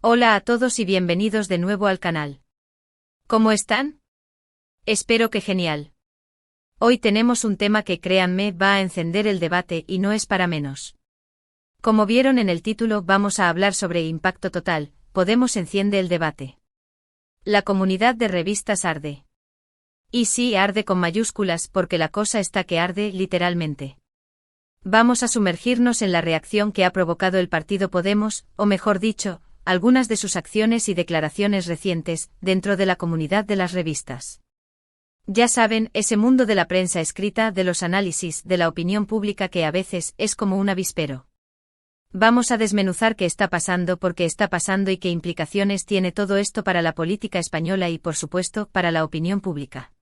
Hola a todos y bienvenidos de nuevo al canal. ¿Cómo están? Espero que genial. Hoy tenemos un tema que, créanme, va a encender el debate y no es para menos. Como vieron en el título, vamos a hablar sobre Impacto Total. Podemos enciende el debate. La comunidad de revistas arde. Y sí, arde con mayúsculas porque la cosa está que arde literalmente. Vamos a sumergirnos en la reacción que ha provocado el partido Podemos, o mejor dicho, algunas de sus acciones y declaraciones recientes, dentro de la comunidad de las revistas. Ya saben, ese mundo de la prensa escrita, de los análisis, de la opinión pública que a veces es como un avispero. Vamos a desmenuzar qué está pasando, por qué está pasando y qué implicaciones tiene todo esto para la política española y, por supuesto, para la opinión pública.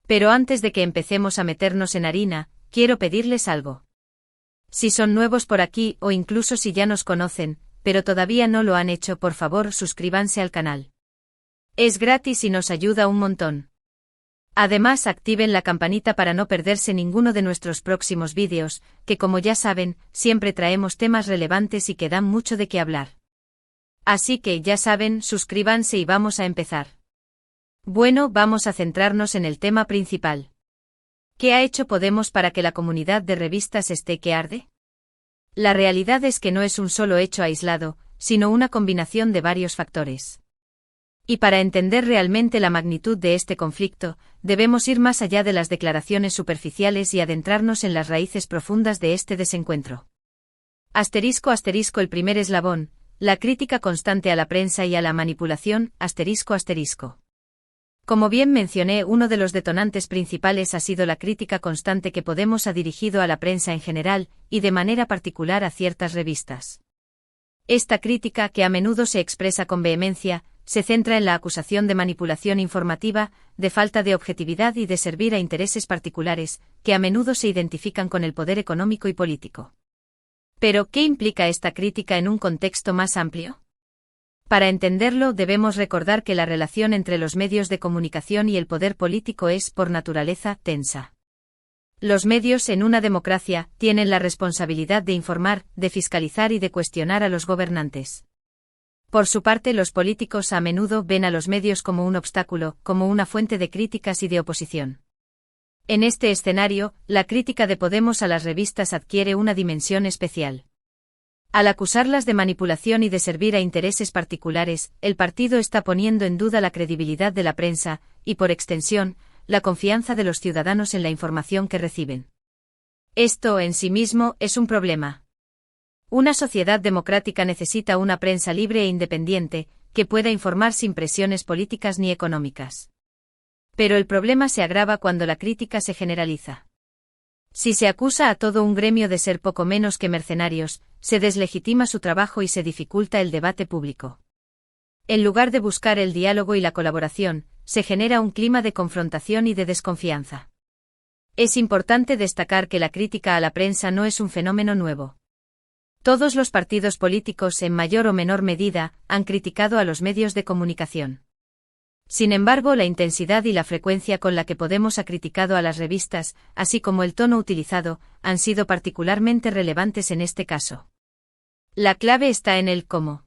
Pero antes de que empecemos a meternos en harina, quiero pedirles algo. Si son nuevos por aquí o incluso si ya nos conocen, pero todavía no lo han hecho, por favor suscríbanse al canal. Es gratis y nos ayuda un montón. Además, activen la campanita para no perderse ninguno de nuestros próximos vídeos, que como ya saben, siempre traemos temas relevantes y que dan mucho de qué hablar. Así que ya saben, suscríbanse y vamos a empezar. Bueno, vamos a centrarnos en el tema principal. ¿Qué ha hecho Podemos para que la comunidad de revistas esté que arde? La realidad es que no es un solo hecho aislado, sino una combinación de varios factores. Y para entender realmente la magnitud de este conflicto, debemos ir más allá de las declaraciones superficiales y adentrarnos en las raíces profundas de este desencuentro. Asterisco asterisco el primer eslabón, la crítica constante a la prensa y a la manipulación, asterisco asterisco. Como bien mencioné, uno de los detonantes principales ha sido la crítica constante que Podemos ha dirigido a la prensa en general, y de manera particular a ciertas revistas. Esta crítica, que a menudo se expresa con vehemencia, se centra en la acusación de manipulación informativa, de falta de objetividad y de servir a intereses particulares, que a menudo se identifican con el poder económico y político. Pero, ¿qué implica esta crítica en un contexto más amplio? Para entenderlo, debemos recordar que la relación entre los medios de comunicación y el poder político es, por naturaleza, tensa. Los medios en una democracia tienen la responsabilidad de informar, de fiscalizar y de cuestionar a los gobernantes. Por su parte, los políticos a menudo ven a los medios como un obstáculo, como una fuente de críticas y de oposición. En este escenario, la crítica de Podemos a las revistas adquiere una dimensión especial. Al acusarlas de manipulación y de servir a intereses particulares, el partido está poniendo en duda la credibilidad de la prensa, y por extensión, la confianza de los ciudadanos en la información que reciben. Esto, en sí mismo, es un problema. Una sociedad democrática necesita una prensa libre e independiente, que pueda informar sin presiones políticas ni económicas. Pero el problema se agrava cuando la crítica se generaliza. Si se acusa a todo un gremio de ser poco menos que mercenarios, se deslegitima su trabajo y se dificulta el debate público. En lugar de buscar el diálogo y la colaboración, se genera un clima de confrontación y de desconfianza. Es importante destacar que la crítica a la prensa no es un fenómeno nuevo. Todos los partidos políticos, en mayor o menor medida, han criticado a los medios de comunicación. Sin embargo, la intensidad y la frecuencia con la que Podemos ha criticado a las revistas, así como el tono utilizado, han sido particularmente relevantes en este caso. La clave está en el cómo.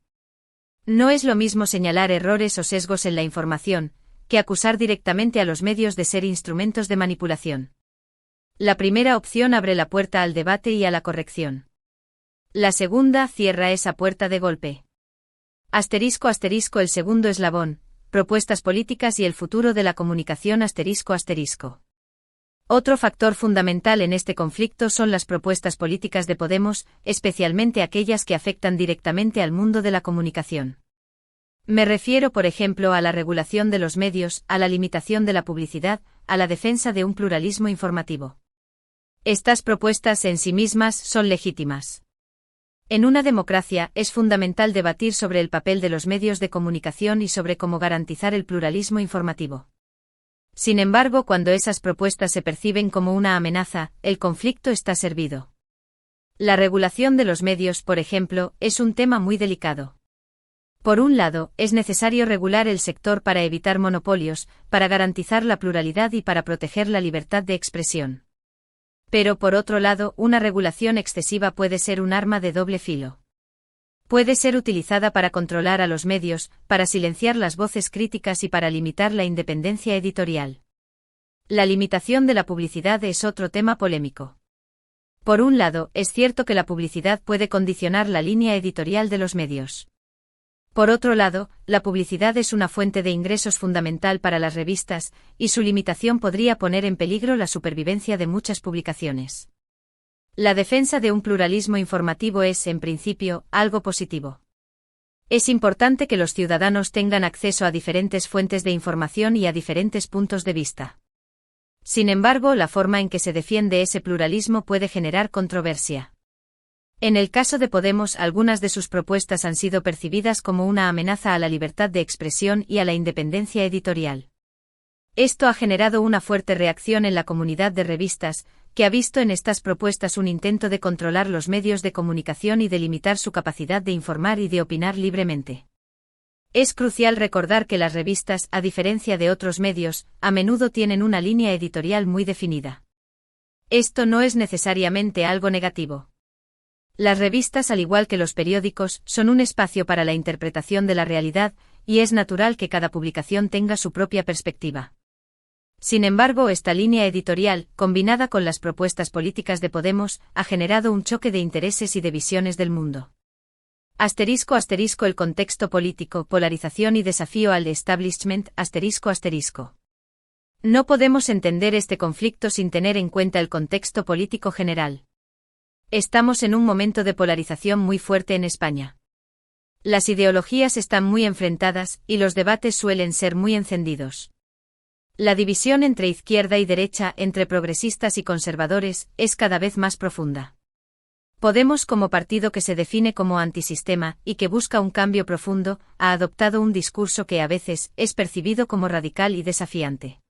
No es lo mismo señalar errores o sesgos en la información, que acusar directamente a los medios de ser instrumentos de manipulación. La primera opción abre la puerta al debate y a la corrección. La segunda cierra esa puerta de golpe. Asterisco asterisco el segundo eslabón, propuestas políticas y el futuro de la comunicación asterisco asterisco. Otro factor fundamental en este conflicto son las propuestas políticas de Podemos, especialmente aquellas que afectan directamente al mundo de la comunicación. Me refiero, por ejemplo, a la regulación de los medios, a la limitación de la publicidad, a la defensa de un pluralismo informativo. Estas propuestas en sí mismas son legítimas. En una democracia es fundamental debatir sobre el papel de los medios de comunicación y sobre cómo garantizar el pluralismo informativo. Sin embargo, cuando esas propuestas se perciben como una amenaza, el conflicto está servido. La regulación de los medios, por ejemplo, es un tema muy delicado. Por un lado, es necesario regular el sector para evitar monopolios, para garantizar la pluralidad y para proteger la libertad de expresión. Pero por otro lado, una regulación excesiva puede ser un arma de doble filo. Puede ser utilizada para controlar a los medios, para silenciar las voces críticas y para limitar la independencia editorial. La limitación de la publicidad es otro tema polémico. Por un lado, es cierto que la publicidad puede condicionar la línea editorial de los medios. Por otro lado, la publicidad es una fuente de ingresos fundamental para las revistas, y su limitación podría poner en peligro la supervivencia de muchas publicaciones. La defensa de un pluralismo informativo es, en principio, algo positivo. Es importante que los ciudadanos tengan acceso a diferentes fuentes de información y a diferentes puntos de vista. Sin embargo, la forma en que se defiende ese pluralismo puede generar controversia. En el caso de Podemos, algunas de sus propuestas han sido percibidas como una amenaza a la libertad de expresión y a la independencia editorial. Esto ha generado una fuerte reacción en la comunidad de revistas, que ha visto en estas propuestas un intento de controlar los medios de comunicación y de limitar su capacidad de informar y de opinar libremente. Es crucial recordar que las revistas, a diferencia de otros medios, a menudo tienen una línea editorial muy definida. Esto no es necesariamente algo negativo. Las revistas, al igual que los periódicos, son un espacio para la interpretación de la realidad, y es natural que cada publicación tenga su propia perspectiva. Sin embargo, esta línea editorial, combinada con las propuestas políticas de Podemos, ha generado un choque de intereses y de visiones del mundo. *** El contexto político, polarización y desafío al establishment, ***. No podemos entender este conflicto sin tener en cuenta el contexto político general. Estamos en un momento de polarización muy fuerte en España. Las ideologías están muy enfrentadas, y los debates suelen ser muy encendidos. La división entre izquierda y derecha, entre progresistas y conservadores, es cada vez más profunda. Podemos, como partido que se define como antisistema y que busca un cambio profundo, ha adoptado un discurso que a veces es percibido como radical y desafiante.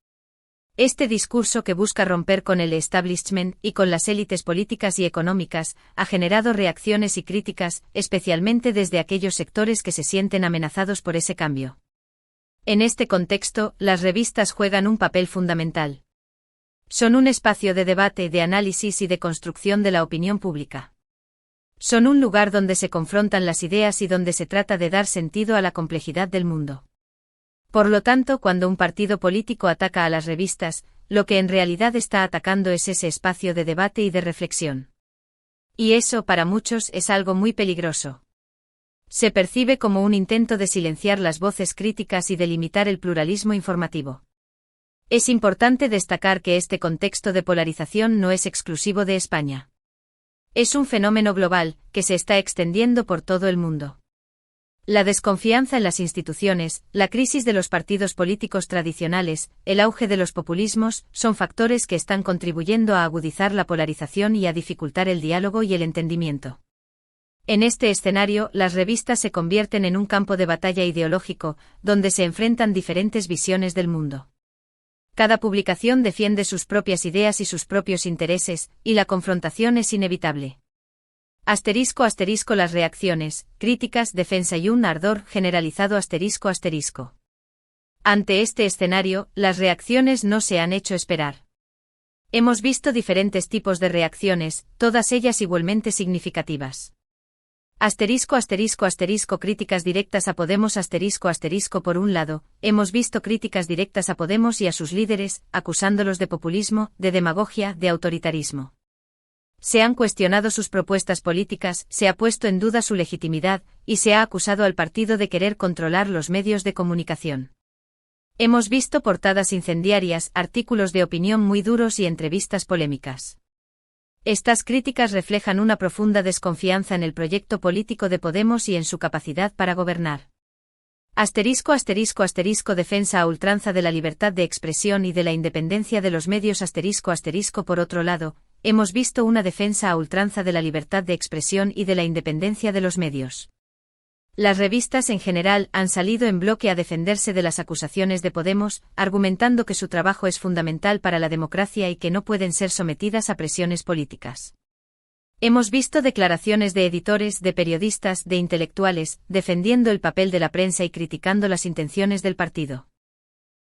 Este discurso, que busca romper con el establishment y con las élites políticas y económicas, ha generado reacciones y críticas, especialmente desde aquellos sectores que se sienten amenazados por ese cambio. En este contexto, las revistas juegan un papel fundamental. Son un espacio de debate, de análisis y de construcción de la opinión pública. Son un lugar donde se confrontan las ideas y donde se trata de dar sentido a la complejidad del mundo. Por lo tanto, cuando un partido político ataca a las revistas, lo que en realidad está atacando es ese espacio de debate y de reflexión. Y eso, para muchos, es algo muy peligroso. Se percibe como un intento de silenciar las voces críticas y de limitar el pluralismo informativo. Es importante destacar que este contexto de polarización no es exclusivo de España. Es un fenómeno global, que se está extendiendo por todo el mundo. La desconfianza en las instituciones, la crisis de los partidos políticos tradicionales, el auge de los populismos, son factores que están contribuyendo a agudizar la polarización y a dificultar el diálogo y el entendimiento. En este escenario, las revistas se convierten en un campo de batalla ideológico, donde se enfrentan diferentes visiones del mundo. Cada publicación defiende sus propias ideas y sus propios intereses, y la confrontación es inevitable. ***, las reacciones, críticas, defensa y un ardor generalizado ***. Ante este escenario, las reacciones no se han hecho esperar. Hemos visto diferentes tipos de reacciones, todas ellas igualmente significativas. Críticas directas a Podemos Por un lado, hemos visto críticas directas a Podemos y a sus líderes, acusándolos de populismo, de demagogia, de autoritarismo. Se han cuestionado sus propuestas políticas, se ha puesto en duda su legitimidad, y se ha acusado al partido de querer controlar los medios de comunicación. Hemos visto portadas incendiarias, artículos de opinión muy duros y entrevistas polémicas. Estas críticas reflejan una profunda desconfianza en el proyecto político de Podemos y en su capacidad para gobernar. Defensa a ultranza de la libertad de expresión y de la independencia de los medios Por otro lado, hemos visto una defensa a ultranza de la libertad de expresión y de la independencia de los medios. Las revistas en general han salido en bloque a defenderse de las acusaciones de Podemos, argumentando que su trabajo es fundamental para la democracia y que no pueden ser sometidas a presiones políticas. Hemos visto declaraciones de editores, de periodistas, de intelectuales, defendiendo el papel de la prensa y criticando las intenciones del partido.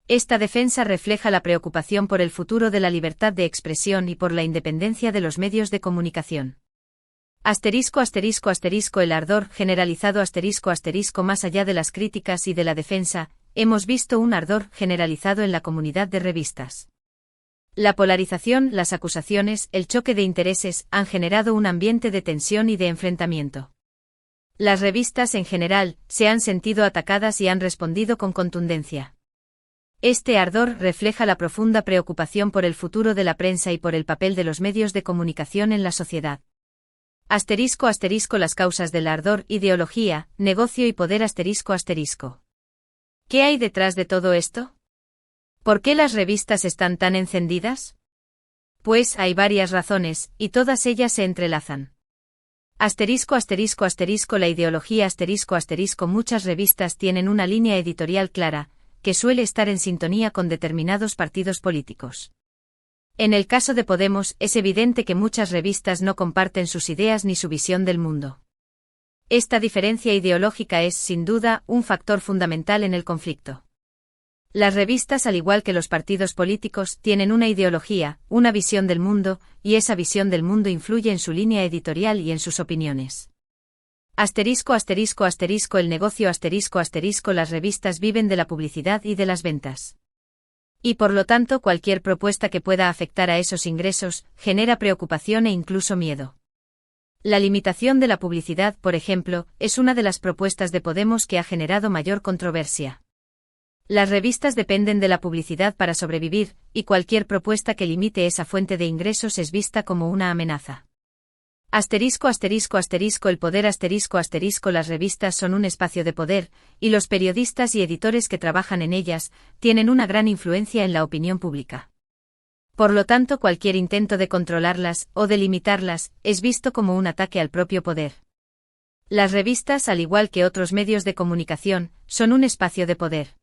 Esta defensa refleja la preocupación por el futuro de la libertad de expresión y por la independencia de los medios de comunicación. Asterisco asterisco asterisco el ardor generalizado asterisco asterisco más allá de las críticas y de la defensa, hemos visto un ardor generalizado en la comunidad de revistas. La polarización, las acusaciones, el choque de intereses han generado un ambiente de tensión y de enfrentamiento. Las revistas en general se han sentido atacadas y han respondido con contundencia. Este ardor refleja la profunda preocupación por el futuro de la prensa y por el papel de los medios de comunicación en la sociedad. Asterisco asterisco las causas del ardor, ideología, negocio y poder asterisco asterisco. ¿Qué hay detrás de todo esto? ¿Por qué las revistas están tan encendidas? Pues hay varias razones, y todas ellas se entrelazan. Asterisco asterisco asterisco la ideología asterisco asterisco muchas revistas tienen una línea editorial clara, que suele estar en sintonía con determinados partidos políticos. En el caso de Podemos, es evidente que muchas revistas no comparten sus ideas ni su visión del mundo. Esta diferencia ideológica es, sin duda, un factor fundamental en el conflicto. Las revistas, al igual que los partidos políticos, tienen una ideología, una visión del mundo, y esa visión del mundo influye en su línea editorial y en sus opiniones. Asterisco asterisco asterisco el negocio asterisco asterisco las revistas viven de la publicidad y de las ventas. Y por lo tanto cualquier propuesta que pueda afectar a esos ingresos, genera preocupación e incluso miedo. La limitación de la publicidad, por ejemplo, es una de las propuestas de Podemos que ha generado mayor controversia. Las revistas dependen de la publicidad para sobrevivir, y cualquier propuesta que limite esa fuente de ingresos es vista como una amenaza. Asterisco asterisco asterisco el poder asterisco asterisco las revistas son un espacio de poder, y los periodistas y editores que trabajan en ellas, tienen una gran influencia en la opinión pública. Por lo tanto cualquier intento de controlarlas, o de limitarlas, es visto como un ataque al propio poder. Las revistas, al igual que otros medios de comunicación, son un espacio de poder.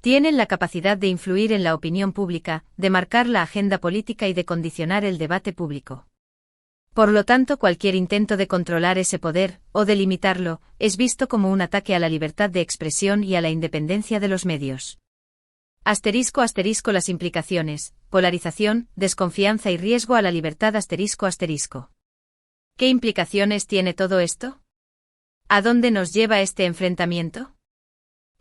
Tienen la capacidad de influir en la opinión pública, de marcar la agenda política y de condicionar el debate público. Por lo tanto, cualquier intento de controlar ese poder, o de limitarlo, es visto como un ataque a la libertad de expresión y a la independencia de los medios. Asterisco asterisco las implicaciones, polarización, desconfianza y riesgo a la libertad asterisco asterisco. ¿Qué implicaciones tiene todo esto? ¿A dónde nos lleva este enfrentamiento?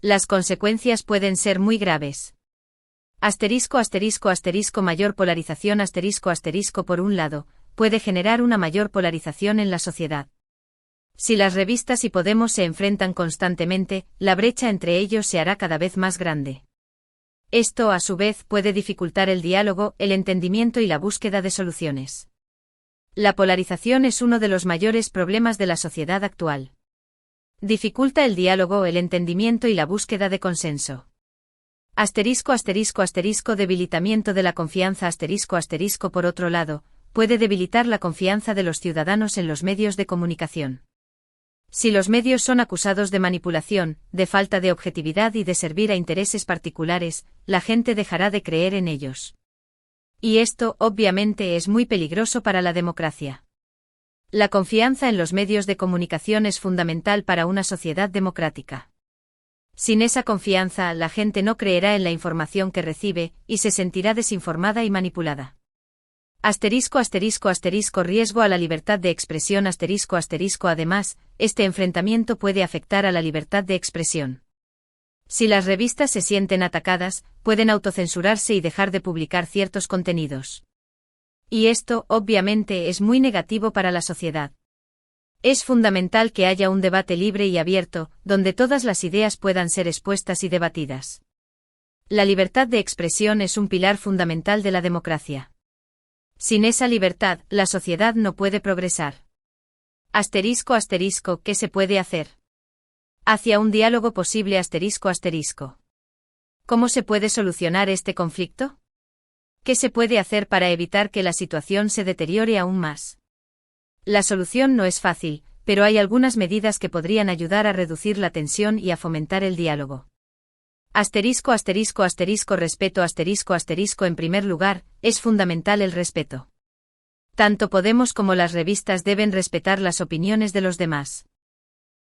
Las consecuencias pueden ser muy graves. Asterisco asterisco asterisco mayor polarización asterisco asterisco por un lado, puede generar una mayor polarización en la sociedad. Si las revistas y Podemos se enfrentan constantemente, la brecha entre ellos se hará cada vez más grande. Esto, a su vez, puede dificultar el diálogo, el entendimiento y la búsqueda de soluciones. La polarización es uno de los mayores problemas de la sociedad actual. Dificulta el diálogo, el entendimiento y la búsqueda de consenso. Asterisco asterisco asterisco debilitamiento de la confianza asterisco asterisco por otro lado, puede debilitar la confianza de los ciudadanos en los medios de comunicación. Si los medios son acusados de manipulación, de falta de objetividad y de servir a intereses particulares, la gente dejará de creer en ellos. Y esto, obviamente, es muy peligroso para la democracia. La confianza en los medios de comunicación es fundamental para una sociedad democrática. Sin esa confianza, la gente no creerá en la información que recibe, y se sentirá desinformada y manipulada. Asterisco asterisco asterisco riesgo a la libertad de expresión asterisco asterisco además, este enfrentamiento puede afectar a la libertad de expresión. Si las revistas se sienten atacadas, pueden autocensurarse y dejar de publicar ciertos contenidos. Y esto, obviamente, es muy negativo para la sociedad. Es fundamental que haya un debate libre y abierto, donde todas las ideas puedan ser expuestas y debatidas. La libertad de expresión es un pilar fundamental de la democracia. Sin esa libertad, la sociedad no puede progresar. Asterisco asterisco, ¿qué se puede hacer? Hacia un diálogo posible asterisco asterisco. ¿Cómo se puede solucionar este conflicto? ¿Qué se puede hacer para evitar que la situación se deteriore aún más? La solución no es fácil, pero hay algunas medidas que podrían ayudar a reducir la tensión y a fomentar el diálogo. Asterisco asterisco asterisco respeto asterisco asterisco en primer lugar, es fundamental el respeto. Tanto Podemos como las revistas deben respetar las opiniones de los demás.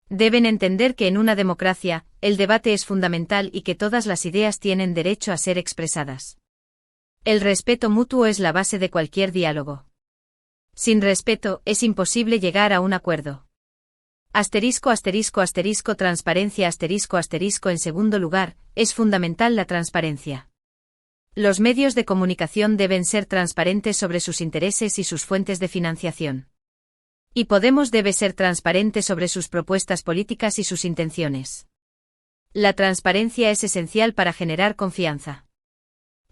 Deben entender que en una democracia, el debate es fundamental y que todas las ideas tienen derecho a ser expresadas. El respeto mutuo es la base de cualquier diálogo. Sin respeto, es imposible llegar a un acuerdo. Asterisco asterisco asterisco transparencia asterisco asterisco. En segundo lugar, es fundamental la transparencia. Los medios de comunicación deben ser transparentes sobre sus intereses y sus fuentes de financiación. Y Podemos debe ser transparente sobre sus propuestas políticas y sus intenciones. La transparencia es esencial para generar confianza.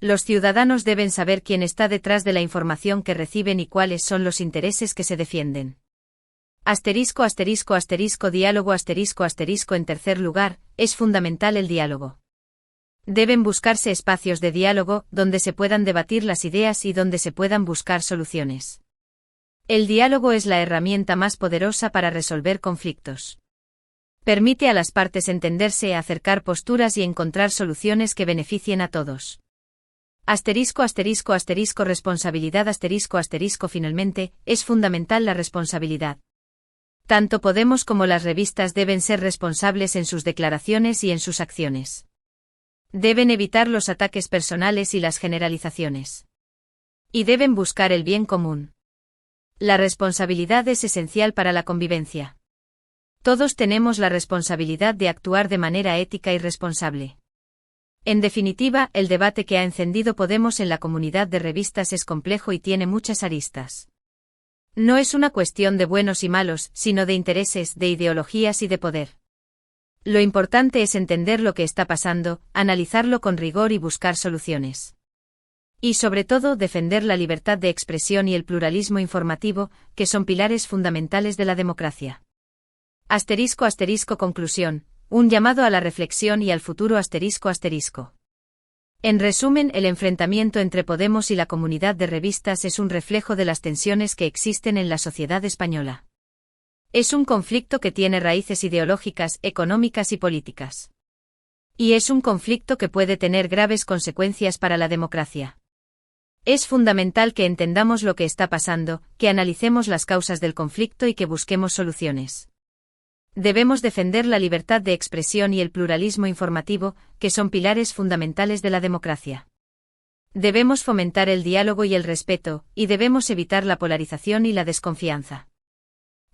Los ciudadanos deben saber quién está detrás de la información que reciben y cuáles son los intereses que se defienden. Asterisco asterisco asterisco diálogo asterisco asterisco. En tercer lugar, es fundamental el diálogo. Deben buscarse espacios de diálogo donde se puedan debatir las ideas y donde se puedan buscar soluciones. El diálogo es la herramienta más poderosa para resolver conflictos. Permite a las partes entenderse, acercar posturas y encontrar soluciones que beneficien a todos. Asterisco asterisco asterisco responsabilidad asterisco asterisco. Finalmente, es fundamental la responsabilidad. Tanto Podemos como las revistas deben ser responsables en sus declaraciones y en sus acciones. Deben evitar los ataques personales y las generalizaciones. Y deben buscar el bien común. La responsabilidad es esencial para la convivencia. Todos tenemos la responsabilidad de actuar de manera ética y responsable. En definitiva, el debate que ha encendido Podemos en la comunidad de revistas es complejo y tiene muchas aristas. No es una cuestión de buenos y malos, sino de intereses, de ideologías y de poder. Lo importante es entender lo que está pasando, analizarlo con rigor y buscar soluciones. Y sobre todo defender la libertad de expresión y el pluralismo informativo, que son pilares fundamentales de la democracia. Asterisco asterisco conclusión, un llamado a la reflexión y al futuro asterisco asterisco. En resumen, el enfrentamiento entre Podemos y la comunidad de revistas es un reflejo de las tensiones que existen en la sociedad española. Es un conflicto que tiene raíces ideológicas, económicas y políticas. Y es un conflicto que puede tener graves consecuencias para la democracia. Es fundamental que entendamos lo que está pasando, que analicemos las causas del conflicto y que busquemos soluciones. Debemos defender la libertad de expresión y el pluralismo informativo, que son pilares fundamentales de la democracia. Debemos fomentar el diálogo y el respeto, y debemos evitar la polarización y la desconfianza.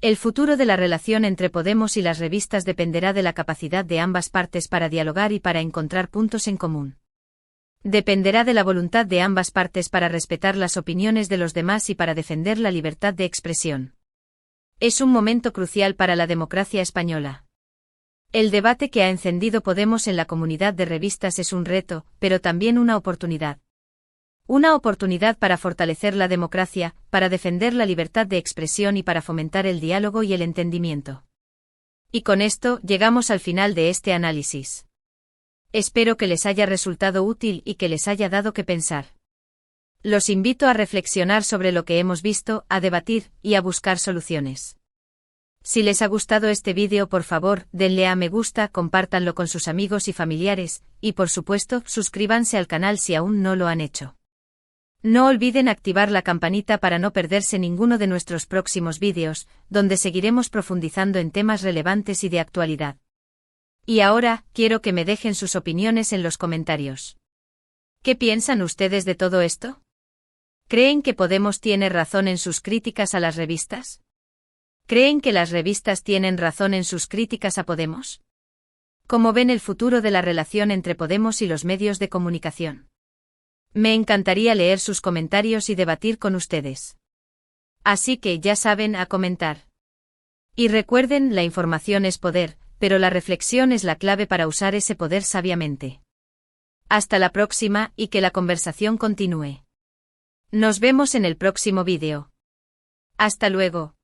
El futuro de la relación entre Podemos y las revistas dependerá de la capacidad de ambas partes para dialogar y para encontrar puntos en común. Dependerá de la voluntad de ambas partes para respetar las opiniones de los demás y para defender la libertad de expresión. Es un momento crucial para la democracia española. El debate que ha encendido Podemos en la comunidad de revistas es un reto, pero también una oportunidad. Una oportunidad para fortalecer la democracia, para defender la libertad de expresión y para fomentar el diálogo y el entendimiento. Y con esto llegamos al final de este análisis. Espero que les haya resultado útil y que les haya dado que pensar. Los invito a reflexionar sobre lo que hemos visto, a debatir y a buscar soluciones. Si les ha gustado este vídeo, por favor, denle a me gusta, compártanlo con sus amigos y familiares, y por supuesto, suscríbanse al canal si aún no lo han hecho. No olviden activar la campanita para no perderse ninguno de nuestros próximos vídeos, donde seguiremos profundizando en temas relevantes y de actualidad. Y ahora, quiero que me dejen sus opiniones en los comentarios. ¿Qué piensan ustedes de todo esto? ¿Creen que Podemos tiene razón en sus críticas a las revistas? ¿Creen que las revistas tienen razón en sus críticas a Podemos? ¿Cómo ven el futuro de la relación entre Podemos y los medios de comunicación? Me encantaría leer sus comentarios y debatir con ustedes. Así que ya saben, a comentar. Y recuerden, la información es poder, pero la reflexión es la clave para usar ese poder sabiamente. Hasta la próxima y que la conversación continúe. Nos vemos en el próximo vídeo. Hasta luego.